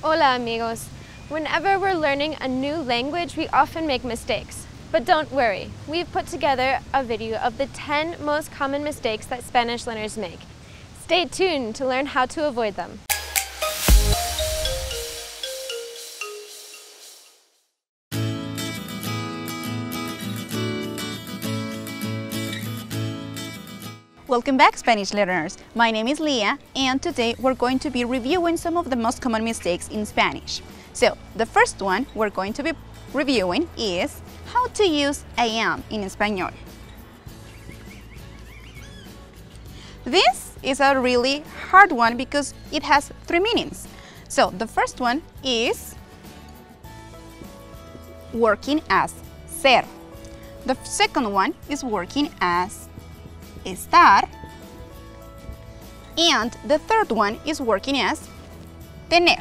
Hola amigos! Whenever we're learning a new language, we often make mistakes. But don't worry, we've put together a video of the 10 most common mistakes that Spanish learners make. Stay tuned to learn how to avoid them. Welcome back, Spanish learners. My name is Leah, and today we're going to be reviewing some of the most common mistakes in Spanish. So, the first one we're going to be reviewing is how to use I am in Español. This is a really hard one because it has 3 meanings. So, the first one is working as ser. The second one is working as estar, and the third one is working as tener.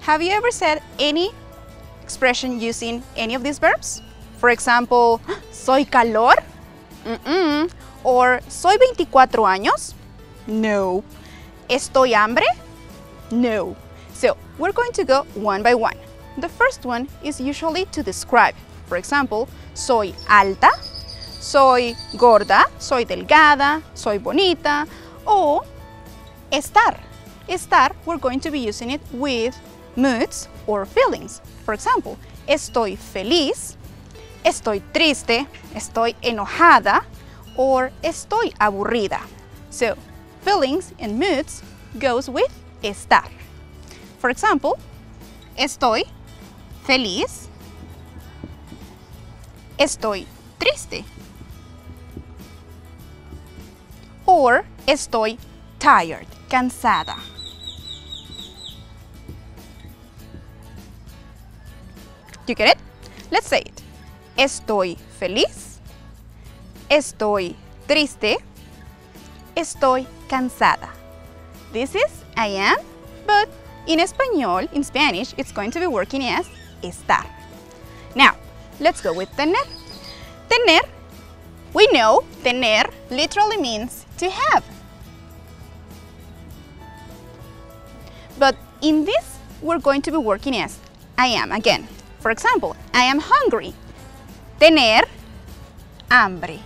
Have you ever said any expression using any of these verbs? For example, soy calor, or soy 24 años, no. Estoy hambre, no. So we're going to go one by one. The first one is usually to describe. For example, soy alta, soy gorda, soy delgada, soy bonita, or estar. Estar, we're going to be using it with moods or feelings. For example, estoy feliz, estoy triste, estoy enojada, or estoy aburrida. So, feelings and moods goes with estar. For example, estoy feliz, estoy triste, or estoy tired, cansada. You get it? Let's say it. Estoy feliz, estoy triste, estoy cansada. This is I am, but in español, in Spanish, it's going to be working as estar. Now, let's go with tener. Tener, we know tener literally means to have. But in this, we're going to be working as I am again. For example, I am hungry. Tener hambre.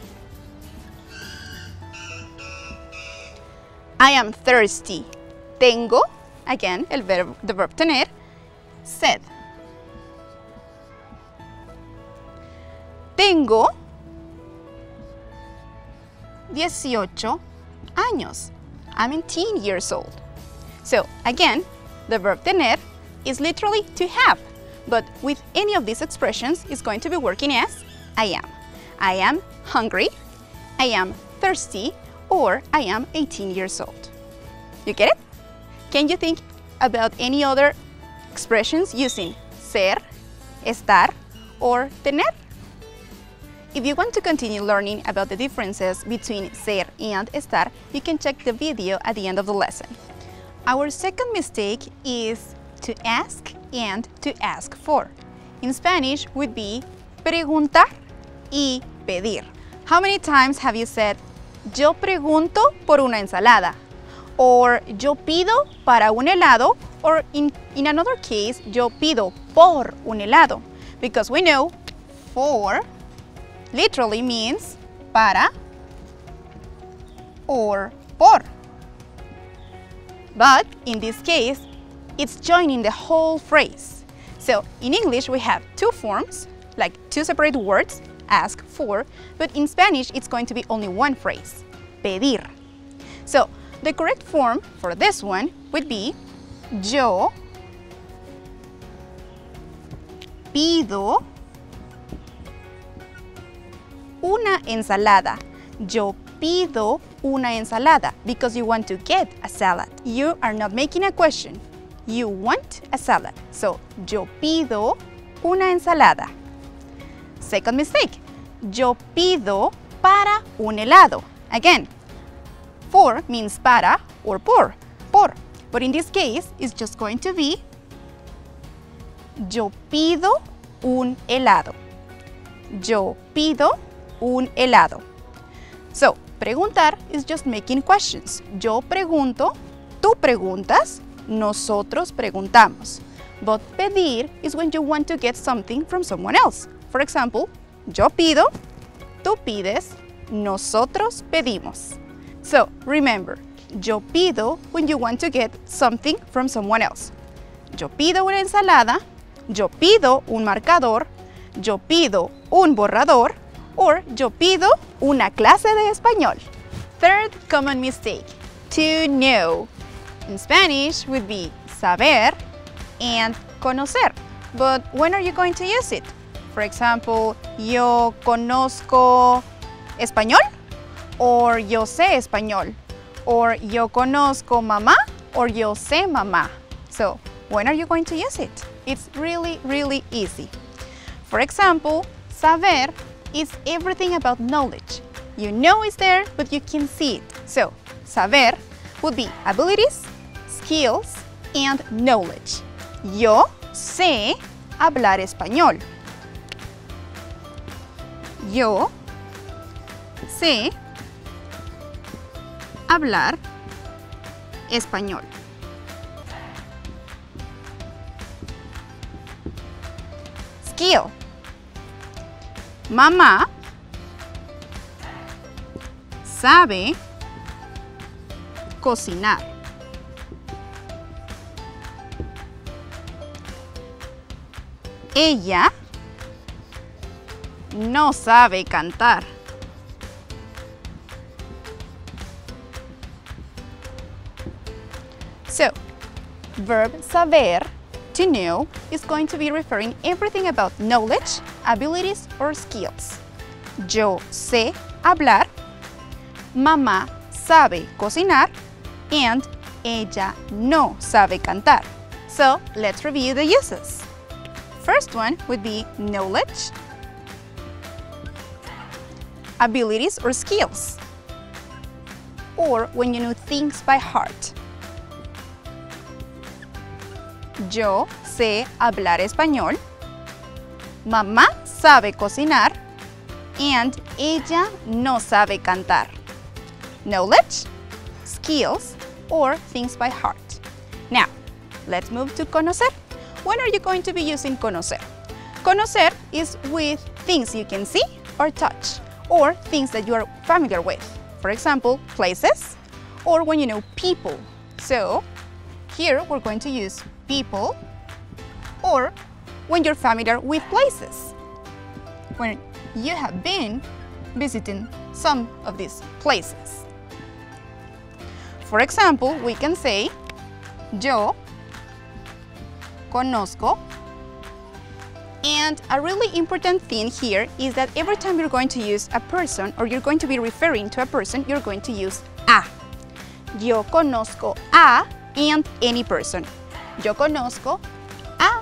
I am thirsty. Tengo, again, the verb tener, sed. Tengo 18 años. I'm 18 years old. So, again, the verb tener is literally to have, but with any of these expressions, it's going to be working as I am. I am hungry, I am thirsty, or I am 18 years old. You get it? Can you think about any other expressions using ser, estar, or tener? If you want to continue learning about the differences between ser and estar, you can check the video at the end of the lesson. Our second mistake is to ask and to ask for. In Spanish would be preguntar y pedir. How many times have you said, yo pregunto por una ensalada? Or yo pido para un helado? Or in another case, yo pido por un helado? Because we know for literally means para or por. But in this case, it's joining the whole phrase. So in English, we have 2 forms, like 2 separate words, ask for, but in Spanish, it's going to be only one phrase, pedir. So the correct form for this one would be yo pido una ensalada. Yo pido una ensalada because you want to get a salad. You are not making a question. You want a salad. So, yo pido una ensalada. Second mistake. Yo pido para un helado. Again, for means para or por. But in this case, it's just going to be yo pido un helado. Yo pido un helado. So, preguntar is just making questions. Yo pregunto tú preguntas, nosotros preguntamos. But pedir is when you want to get something from someone else. For example, yo pido, tú pides, nosotros pedimos. So remember, yo pido when you want to get something from someone else. Yo pido una ensalada, yo pido un marcador, yo pido un borrador, or yo pido una clase de español. Third common mistake, to know. In Spanish would be saber and conocer. But when are you going to use it? For example, yo conozco español, or yo sé español, or yo conozco mamá, or yo sé mamá. So, when are you going to use it? It's really, really easy. For example, saber is everything about knowledge. You know it's there, but you can see it. So, saber would be abilities, skills, and knowledge. Yo sé hablar español. Yo sé hablar español. Skill. Mamá sabe cocinar. Ella no sabe cantar. So, verb saber, to know, is going to be referring everything about knowledge, abilities, or skills. Yo sé hablar, mamá sabe cocinar, and ella no sabe cantar. So, let's review the uses. First one would be knowledge, abilities or skills, or when you know things by heart. Yo sé hablar español, mamá sabe cocinar, and ella no sabe cantar. Knowledge, skills, or things by heart. Now, let's move to conocer. When are you going to be using conocer? Conocer is with things you can see or touch, or things that you are familiar with. For example, places, or when you know people. So, here we're going to use people, or when you're familiar with places. When you have been visiting some of these places. For example, we can say, yo conozco. And a really important thing here is that every time you're going to use a person or you're going to be referring to a person, you're going to use a. Yo conozco a and any person. Yo conozco a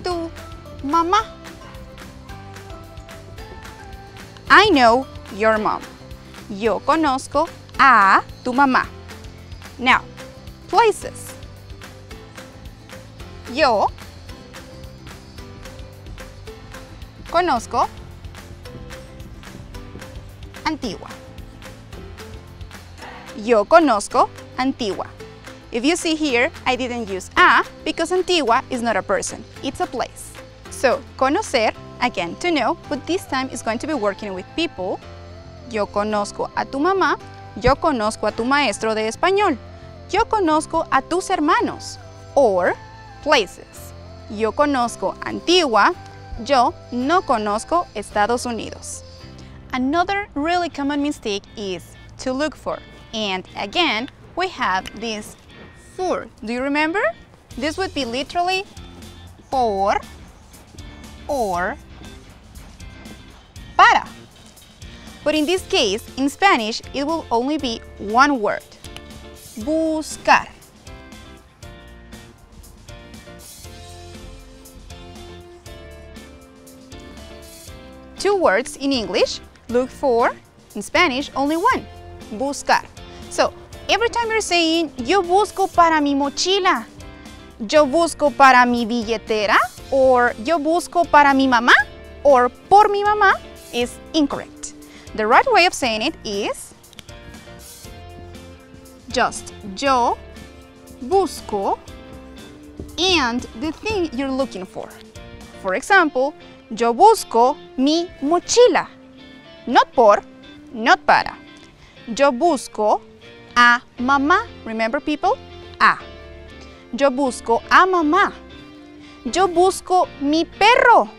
tu mamá. I know your mom. Yo conozco a tu mamá. Now, places. Yo conozco Antigua. Yo conozco Antigua. If you see here, I didn't use a because Antigua is not a person, it's a place. So, conocer, again, to know, but this time is going to be working with people. Yo conozco a tu mamá. Yo conozco a tu maestro de español. Yo conozco a tus hermanos. Or places. Yo conozco Antigua. Yo no conozco Estados Unidos. Another really common mistake is to look for. And again, we have this for. Do you remember? This would be literally por or para. But in this case, in Spanish, it will only be one word. Buscar. Two words in English, look for, in Spanish, only one, buscar. So, every time you're saying, yo busco para mi mochila, yo busco para mi billetera, or yo busco para mi mamá, or por mi mamá, is incorrect. The right way of saying it is just yo busco and the thing you're looking for. For example, yo busco mi mochila. Not por, not para. Yo busco a mamá. Remember, people? A. Yo busco a mamá. Yo busco mi perro.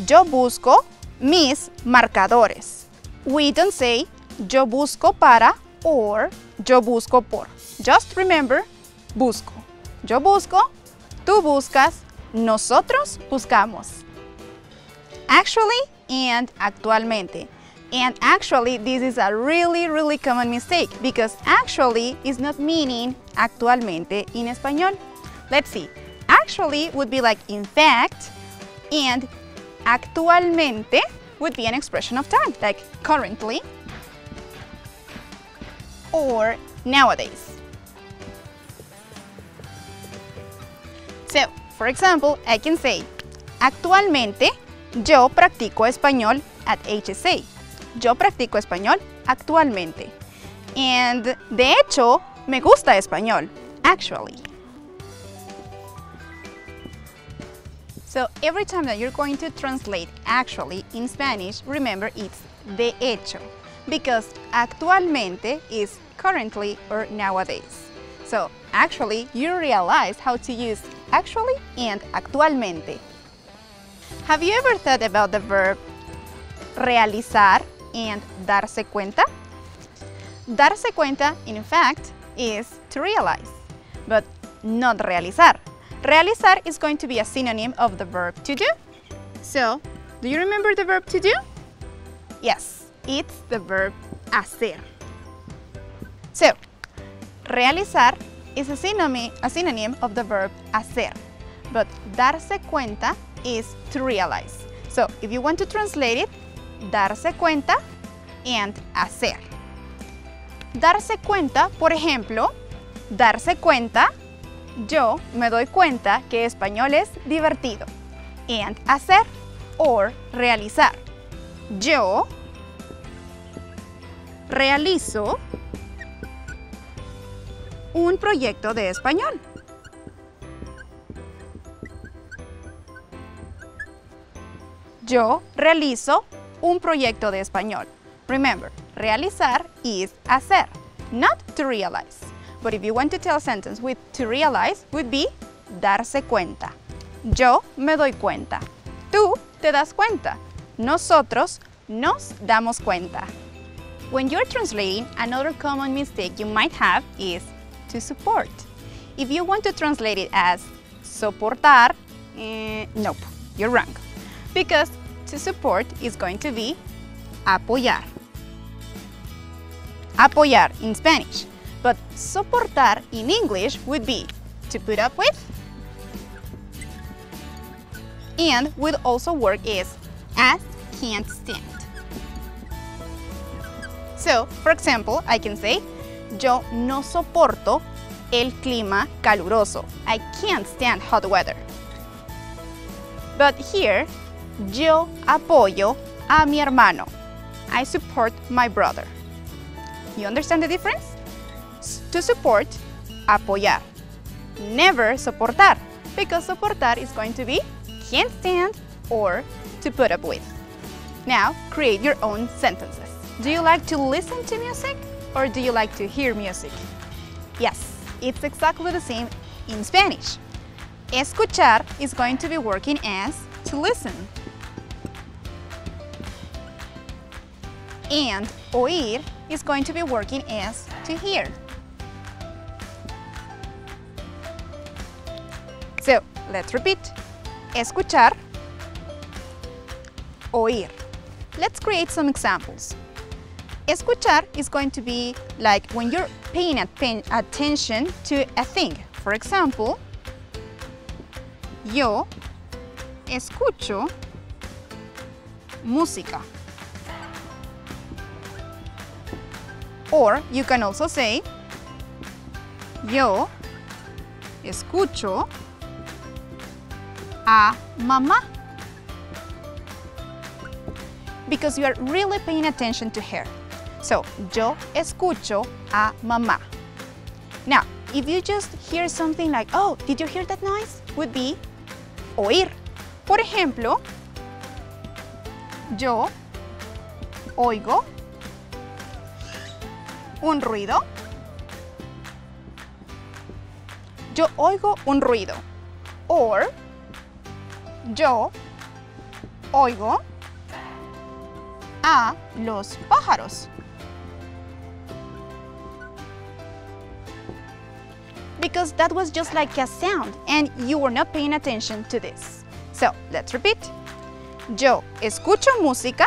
Yo busco mis marcadores. We don't say yo busco para or yo busco por. Just remember, busco. Yo busco, tú buscas, nosotros buscamos. Actually and actualmente. And actually, this is a really common mistake because actually is not meaning actualmente in español. Let's see. Actually would be like in fact, and actualmente would be an expression of time, like currently or nowadays. So, for example, I can say, actualmente yo practico español at HSA. Yo practico español actualmente. And de hecho, me gusta español, actually. So every time that you're going to translate actually in Spanish, remember it's de hecho, because actualmente is currently or nowadays. So actually, you realize how to use actually and actualmente. Have you ever thought about the verb realizar and darse cuenta? Darse cuenta, in fact, is to realize, but not realizar. Realizar is going to be a synonym of the verb to do. So, do you remember the verb to do? Yes, it's the verb hacer. So, realizar is a synonym of the verb hacer, but darse cuenta is to realize. So, if you want to translate it, darse cuenta and hacer. Darse cuenta, por ejemplo, darse cuenta, yo me doy cuenta que español es divertido. And hacer or realizar. Yo realizo un proyecto de español. Yo realizo un proyecto de español. Remember, realizar is hacer, not to realize. But if you want to tell a sentence with to realize, would be darse cuenta. Yo me doy cuenta. Tú te das cuenta. Nosotros nos damos cuenta. When you're translating, another common mistake you might have is to support. If you want to translate it as soportar, nope, you're wrong. Because to support is going to be apoyar. Apoyar in Spanish. But soportar in English would be to put up with, and would also work as can't stand. So, for example, I can say, yo no soporto el clima caluroso. I can't stand hot weather. But here, yo apoyo a mi hermano. I support my brother. You understand the difference? To support, apoyar. Never soportar, because soportar is going to be can't stand or to put up with. Now, create your own sentences. Do you like to listen to music or do you like to hear music? Yes, it's exactly the same in Spanish. Escuchar is going to be working as to listen. And oír is going to be working as to hear. So, let's repeat. Escuchar, oír. Let's create some examples. Escuchar is going to be like when you're paying attention to a thing. For example, yo escucho música. Or you can also say, yo escucho a mamá. Because you are really paying attention to her. So, yo escucho a mamá. Now, if you just hear something like, oh, did you hear that noise? Would be oír. Por ejemplo, yo oigo un ruido. Yo oigo un ruido. Or, yo oigo a los pájaros. Because that was just like a sound and you were not paying attention to this. So, let's repeat. Yo escucho música.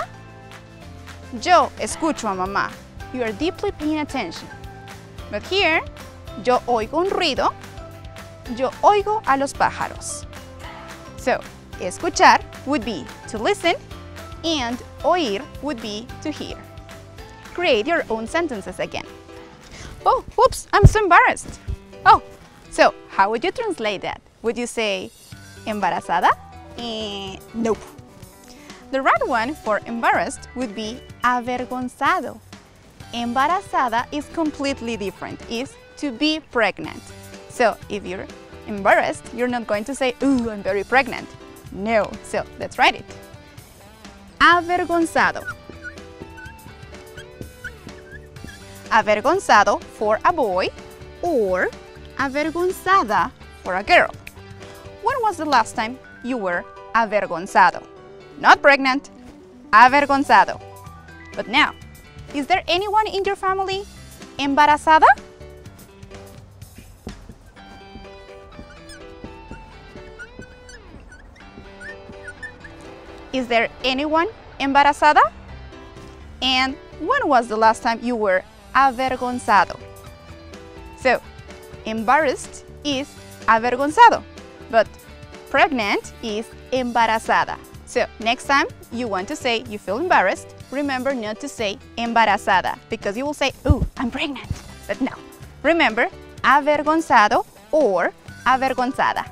Yo escucho a mamá. You are deeply paying attention. But here, yo oigo un ruido. Yo oigo a los pájaros. So, escuchar would be to listen and oír would be to hear. Create your own sentences again. Oh, oops, I'm so embarrassed. Oh, so how would you translate that? Would you say embarazada? Nope. The right one for embarrassed would be avergonzado. Embarazada is completely different. It's to be pregnant. So if you're embarrassed, you're not going to say, ooh, I'm very pregnant. No, so let's write it. Avergonzado. Avergonzado for a boy or avergonzada for a girl. When was the last time you were avergonzado? Not pregnant, avergonzado. But now, is there anyone in your family embarazada? Is there anyone embarazada? And when was the last time you were avergonzado? So, embarrassed is avergonzado, but pregnant is embarazada. So, next time you want to say you feel embarrassed, remember not to say embarazada because you will say, ooh, I'm pregnant. But no, remember avergonzado or avergonzada.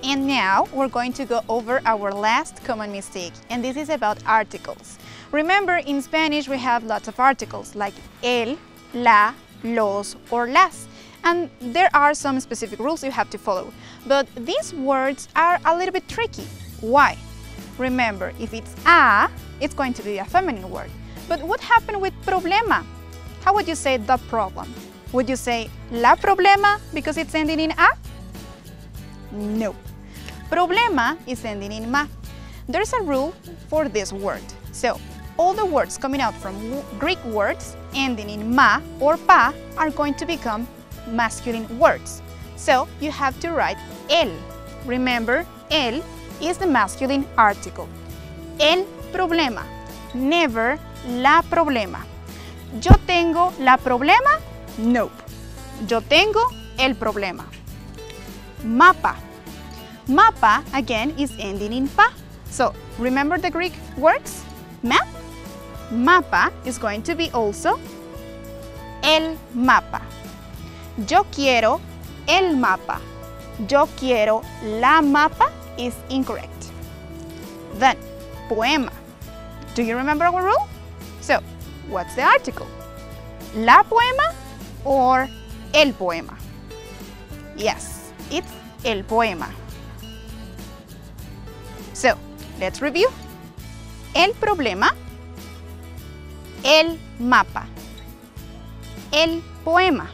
And now we're going to go over our last common mistake, and this is about articles. Remember, in Spanish we have lots of articles like el, la, los, or las. And there are some specific rules you have to follow. But these words are a little bit tricky. Why? Remember, if it's a, it's going to be a feminine word. But what happened with problema? How would you say the problem? Would you say la problema because it's ending in a? No. Problema is ending in ma. There's a rule for this word. So, all the words coming out from Greek words ending in ma or pa are going to become masculine words. So, you have to write el. Remember, el is the masculine article. El problema, never la problema. Yo tengo la problema? Nope. Yo tengo el problema. Mapa. Mapa, again, is ending in pa. So, remember the Greek words? Map? Mapa is going to be also el mapa. Yo quiero el mapa. Yo quiero la mapa is incorrect. Then, poema. Do you remember our rule? So, what's the article? La poema or el poema? Yes, it's el poema. So, let's review. El problema, el mapa, el poema.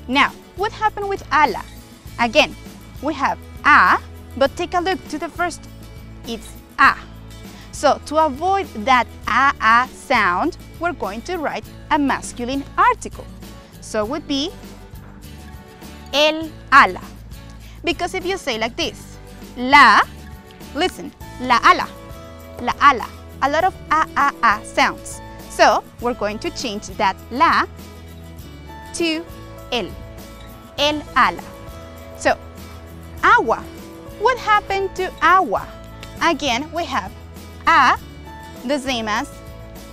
Now, what happened with ala? Again, we have a, but take a look to the first. It's a. So, to avoid that a sound, we're going to write a masculine article. So, it would be el ala. Because if you say like this, la, listen, la ala, a lot of a sounds. So, we're going to change that la to el ala. So, agua, what happened to agua? Again, we have a, the same as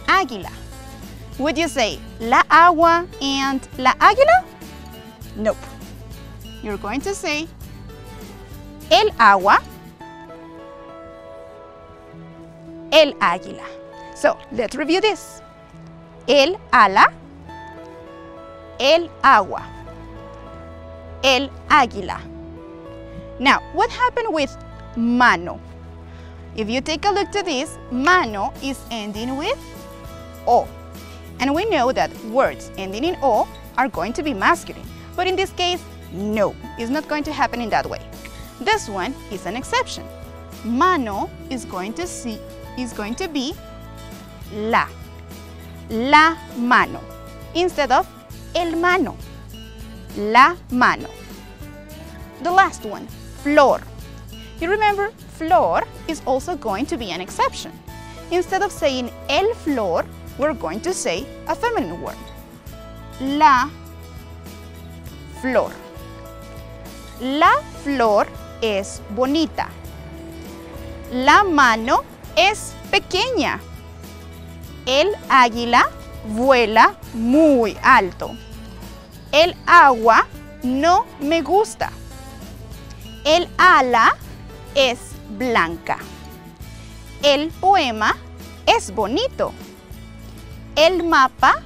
águila. Would you say la agua and la águila? Nope. You're going to say el agua, el águila. So, let's review this. El ala, el agua. el águila. Now, what happened with mano? If you take a look to this, mano is ending with o. And we know that words ending in o are going to be masculine. But in this case, no, it's not going to happen in that way. This one is an exception. Mano is going to be la. La mano. Instead of el mano. La mano. The last one, flor. You remember, flor is also going to be an exception. Instead of saying el flor, we're going to say a feminine word. La flor. La flor es bonita. La mano es pequeña. El águila vuela muy alto. El agua no me gusta. El ala es blanca. El poema es bonito. El mapa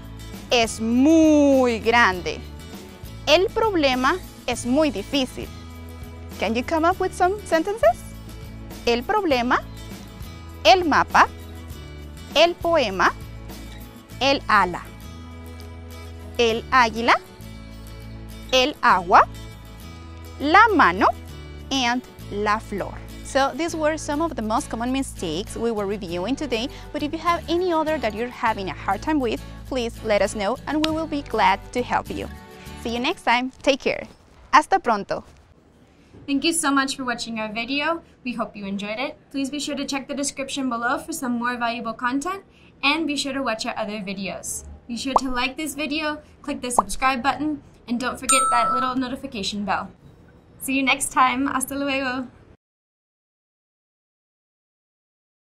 es muy grande. El problema es muy difícil. Can you come up with some sentences? El problema, el mapa, el poema, el ala, el águila, el agua, la mano, and la flor. So these were some of the most common mistakes we were reviewing today, but if you have any other that you're having a hard time with, please let us know and we will be glad to help you. See you next time. Take care. Hasta pronto. Thank you so much for watching our video. We hope you enjoyed it. Please be sure to check the description below for some more valuable content and be sure to watch our other videos. Be sure to like this video, click the subscribe button, and don't forget that little notification bell. See you next time. Hasta luego.